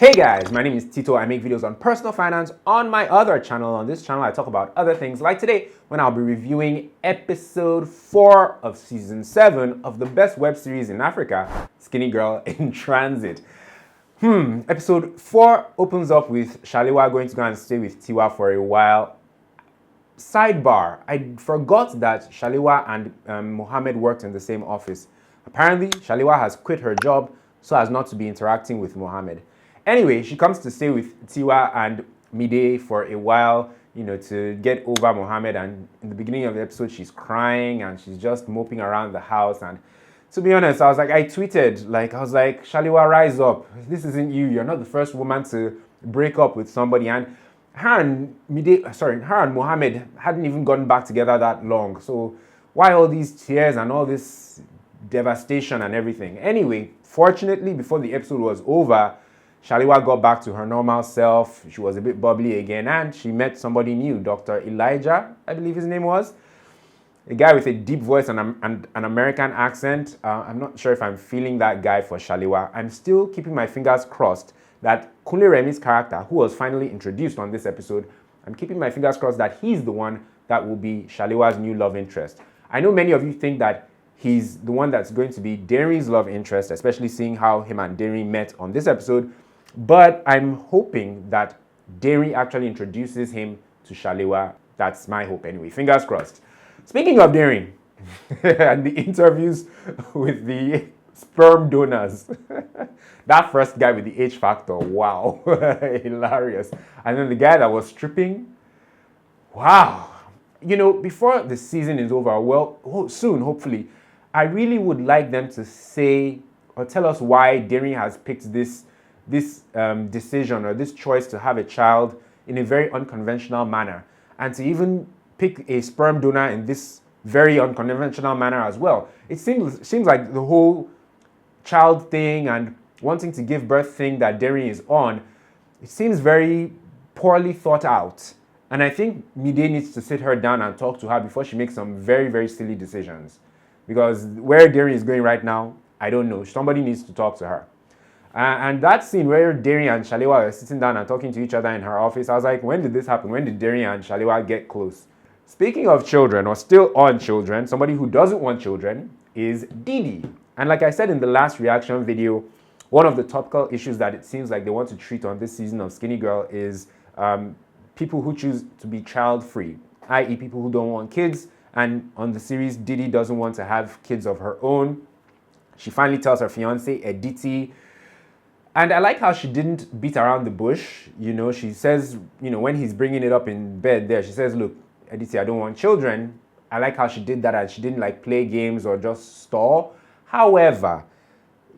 Hey guys, my name is Tito. I make videos on personal finance on my other channel. On this channel, I talk about other things like today when I'll be reviewing episode 4 of season 7 of the best web series in Africa, Skinny Girl in Transit. Episode 4 opens up with Shalewa going to go and stay with Tiwa for a while. Sidebar, I forgot that Shalewa and Mohammed worked in the same office. Apparently, Shalewa has quit her job so as not to be interacting with Mohammed. Anyway, she comes to stay with Tiwa and Mide for a while, to get over Mohammed. And in the beginning of the episode, she's crying and she's just moping around the house. And to be honest, I tweeted, Shalewa, rise up. This isn't you. You're not the first woman to break up with somebody. And her and Mohammed hadn't even gotten back together that long. So why all these tears and all this devastation and everything? Anyway, fortunately, before the episode was over, Shalewa got back to her normal self. She was a bit bubbly again, and she met somebody new, Dr. Elijah, I believe his name was. A guy with a deep voice and an American accent. I'm not sure if I'm feeling that guy for Shalewa. I'm still keeping my fingers crossed that Kunle Remi's character, who was finally introduced on this episode, I'm keeping my fingers crossed that he's the one that will be Shalewa's new love interest. I know many of you think that he's the one that's going to be Derin's love interest, especially seeing how him and Derin met on this episode. But I'm hoping that Derin actually introduces him to Shalewa. That's my hope anyway. Fingers crossed. Speaking of Derin and the interviews with the sperm donors, that first guy with the H factor, wow, hilarious. And then the guy that was stripping, wow. Before the season is over, soon, hopefully, I really would like them to say or tell us why Derin has picked this decision or this choice to have a child in a very unconventional manner, and to even pick a sperm donor in this very unconventional manner as well. It seems like the whole child thing and wanting to give birth thing that Derin is on, it seems very poorly thought out. And I think Mide needs to sit her down and talk to her before she makes some very, very silly decisions. Because where Derin is going right now, I don't know. Somebody needs to talk to her. And that scene where Derin and Shalewa were sitting down and talking to each other in her office, I was like, when did this happen? When did Derin and Shalewa get close? Speaking of children, or still on children, somebody who doesn't want children is Didi. And like I said in the last reaction video, one of the topical issues that it seems like they want to treat on this season of Skinny Girl is people who choose to be child-free, i.e. people who don't want kids. And on the series, Didi doesn't want to have kids of her own. She finally tells her fiancé, Editi. And I like how she didn't beat around the bush. She says, when he's bringing it up in bed there, she says, look, Editi, I don't want children. I like how she did that, and she didn't play games or just stall. However,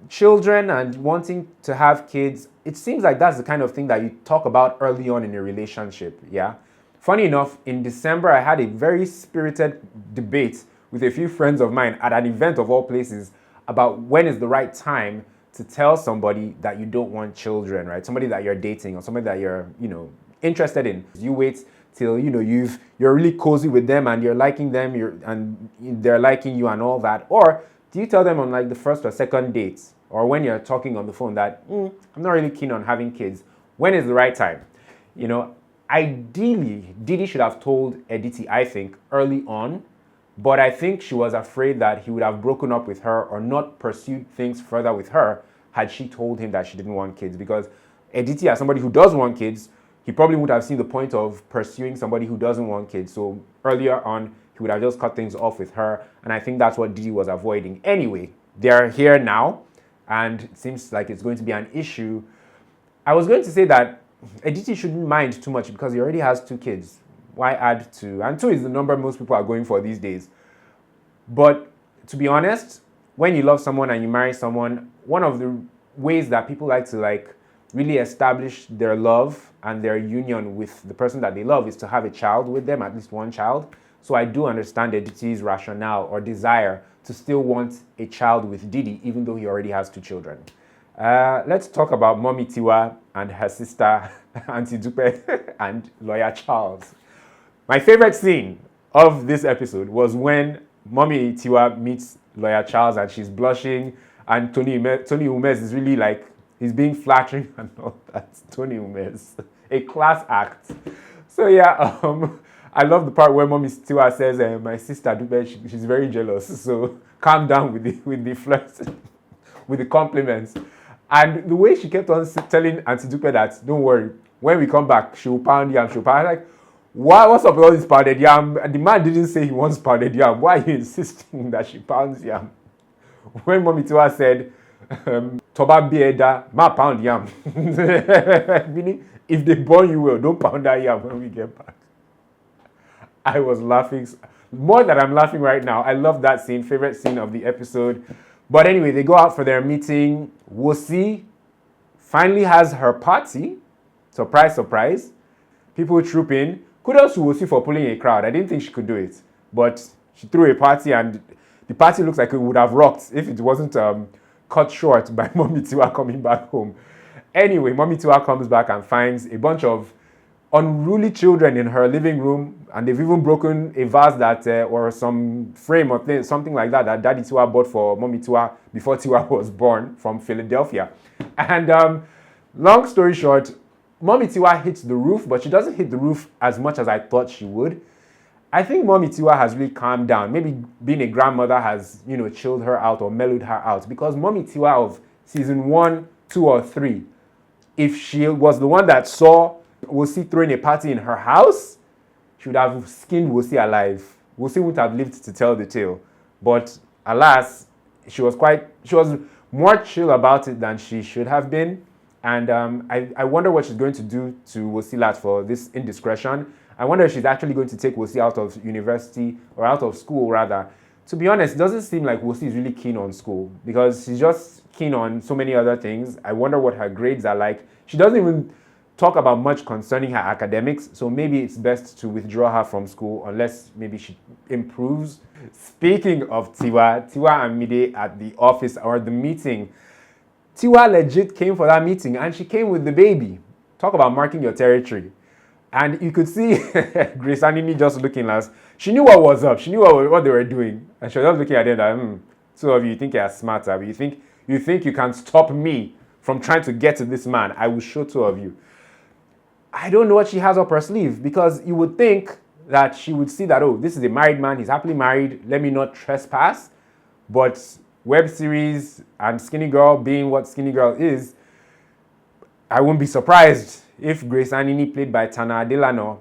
children and wanting to have kids, it seems like that's the kind of thing that you talk about early on in a relationship, yeah? Funny enough, in December, I had a very spirited debate with a few friends of mine at an event of all places about when is the right time to tell somebody that you don't want children, right? Somebody that you're dating or somebody that you're, interested in. You wait till, you're really cozy with them and you're liking them and they're liking you and all that. Or do you tell them on the first or second dates or when you're talking on the phone that, I'm not really keen on having kids? When is the right time? Ideally, Didi should have told Editi, I think, early on. But I think she was afraid that he would have broken up with her or not pursued things further with her had she told him that she didn't want kids. Because Editi, as somebody who does want kids, he probably would have seen the point of pursuing somebody who doesn't want kids. So earlier on, he would have just cut things off with her. And I think that's what Didi was avoiding. Anyway, they're here now, and it seems like it's going to be an issue. I was going to say that Editi shouldn't mind too much because he already has 2 kids. Why add 2? And 2 is the number most people are going for these days. But to be honest, when you love someone and you marry someone, one of the ways that people like to really establish their love and their union with the person that they love is to have a child with them, at least one child. So I do understand Editi's rationale or desire to still want a child with Didi, even though he already has 2 children. Let's talk about Mummy Tiwa and her sister, Auntie Dupe, and Lawyer Charles. My favorite scene of this episode was when Mummy Tiwa meets Lawyer Charles and she's blushing, and Tony Umez is really he's being flattering and all. That's Tony Umes, a class act. So yeah, I love the part where Mummy Tiwa says, "My sister Aduke, she's very jealous. So calm down with the flirts, with the compliments." And the way she kept on telling Auntie Dupe that, "Don't worry, when we come back, she'll pound yam, she'll pound." Like, what's up with all this pounded yam? The man didn't say he wants pounded yam. Why are you insisting that she pounds yam? When Mummy Tiwa said, "Toba bieda, ma pound yam," meaning if they burn you well, don't pound that yam when we get back. I was laughing more than I'm laughing right now. I love that scene, favorite scene of the episode. But anyway, they go out for their meeting. Wosi finally has her party. Surprise, surprise. People troop in. Kudos to Wosi for pulling a crowd. I didn't think she could do it. But she threw a party, and the party looks like it would have rocked if it wasn't cut short by Mummy Tiwa coming back home. Anyway, Mummy Tiwa comes back and finds a bunch of unruly children in her living room, and they've even broken a vase that or some frame or thing, something like that that Daddy Tiwa bought for Mummy Tiwa before Tiwa was born from Philadelphia. And long story short, Mummy Tiwa hits the roof, but she doesn't hit the roof as much as I thought she would. I think Mummy Tiwa has really calmed down. Maybe being a grandmother has, chilled her out or mellowed her out, because Mummy Tiwa of season 1, 2, or 3, if she was the one that saw Wosi throwing a party in her house, she would have skinned Wosi alive. Wosi wouldn't have lived to tell the tale. But alas, she was more chill about it than she should have been. And I wonder what she's going to do to Wosilat for this indiscretion. I wonder if she's actually going to take Wosi out of university, or out of school rather. To be honest, it doesn't seem like Wosi is really keen on school, because she's just keen on so many other things. I wonder what her grades are like. She doesn't even talk about much concerning her academics, so maybe it's best to withdraw her from school unless maybe she improves. Speaking of Tiwa and Mide at the office or the meeting, Tiwa legit came for that meeting, and she came with the baby. Talk about marking your territory. And you could see Grace Aninih just looking last. She knew what was up. She knew what they were doing. And she was just looking at them like, two of you think you're smarter, but you think you can stop me from trying to get to this man. I will show two of you. I don't know what she has up her sleeve, because you would think that she would see that, oh, this is a married man, he's happily married, let me not trespass. But web series and Skinny Girl being what Skinny Girl is, I wouldn't be surprised if Grace Aninih, played by Tana Adelano,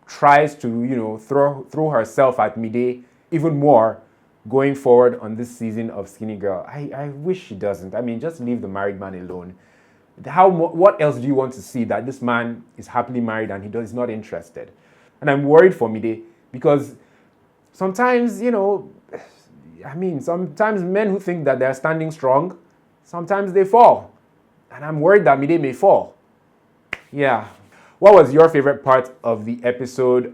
tries to, throw herself at Mide even more going forward on this season of Skinny Girl. I wish she doesn't. I mean, just leave the married man alone. What else do you want to see that this man is happily married and he's not interested? And I'm worried for Mide, because sometimes, sometimes men who think that they're standing strong, sometimes they fall. And I'm worried that Mide may fall. Yeah. What was your favorite part of the episode?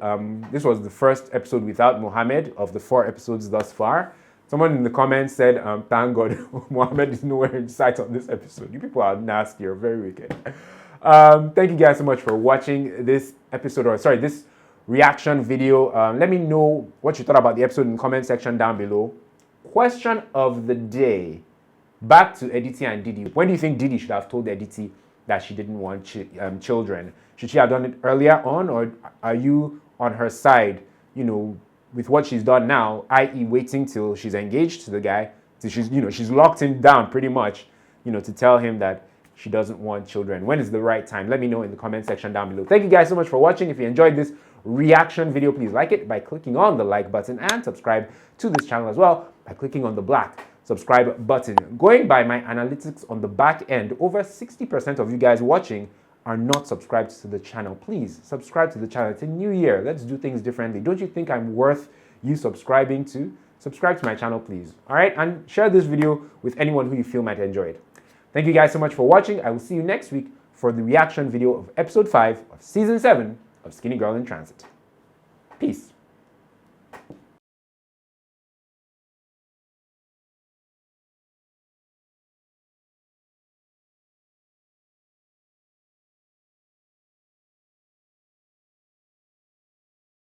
This was the first episode without Mohammed of the 4 episodes thus far. Someone in the comments said, thank God Mohammed is nowhere in sight on this episode. You people are nasty, you're very wicked. Thank you guys so much for watching this episode, this reaction video. Let me know what you thought about the episode in the comment section down below. Question of the day. Back to Editi and Didi. When do you think Didi should have told Editi that she didn't want children? Should she have done it earlier on, or are you on her side, with what she's done now, i.e. waiting till she's engaged to the guy, till she's locked him down pretty much, to tell him that she doesn't want children? When is the right time? Let me know in the comment section down below. Thank you guys so much for watching. If you enjoyed this reaction video, please like it by clicking on the like button, and subscribe to this channel as well by clicking on the black subscribe button. Going by my analytics on the back end, over 60% of you guys watching are not subscribed to the channel. Please subscribe to the channel. It's a new year. Let's do things differently. Don't you think I'm worth you subscribing to? Subscribe to my channel, please. All right, and share this video with anyone who you feel might enjoy it. Thank you guys so much for watching. I will see you next week for the reaction video of episode 5 of season 7 of Skinny Girl in Transit. Peace.